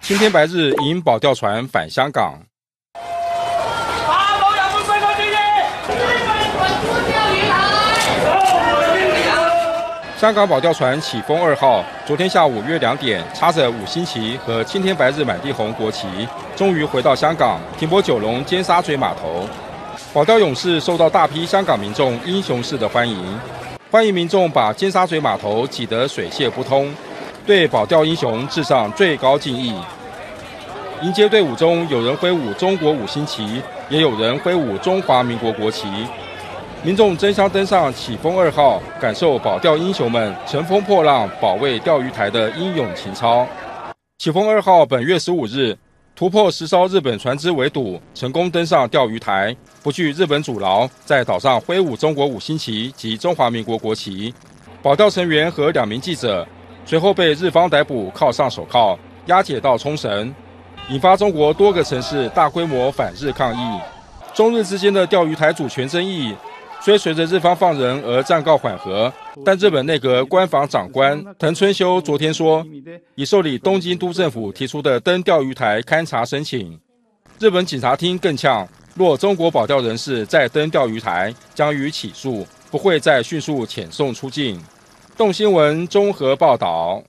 青天白日迎保钓船返香港。香港保钓船启丰2号昨天下午约2点，插着5星旗和青天白日满地红国旗，终于回到香港，停泊九龙尖沙咀码头。保钓勇士受到大批香港民众英雄式的欢迎，欢迎民众把尖沙咀码头挤得水泄不通，对保钓英雄致上最高敬意。迎接队伍中有人挥舞中国5星旗，也有人挥舞中华民国国旗。民众争相登上启丰2号，感受保钓英雄们乘风破浪保卫钓鱼台的英勇情操。启丰2号本月15日突破10艘日本船只围堵，成功登上钓鱼台，不惧日本阻挠，在岛上挥舞中国5星旗及中华民国国旗。保钓成员和2名记者随后被日方逮捕，铐上手铐，押解到冲绳，引发中国多个城市大规模反日抗议。中日之间的钓鱼台主权争议虽随着日方放人而暂告缓和，但日本内阁官房长官藤村修昨天说，已受理东京都政府提出的登钓鱼台勘察申请。日本警察厅更呛，若中国保钓人士再登钓鱼台，将予起诉，不会再迅速遣送出境。动新闻综合报道。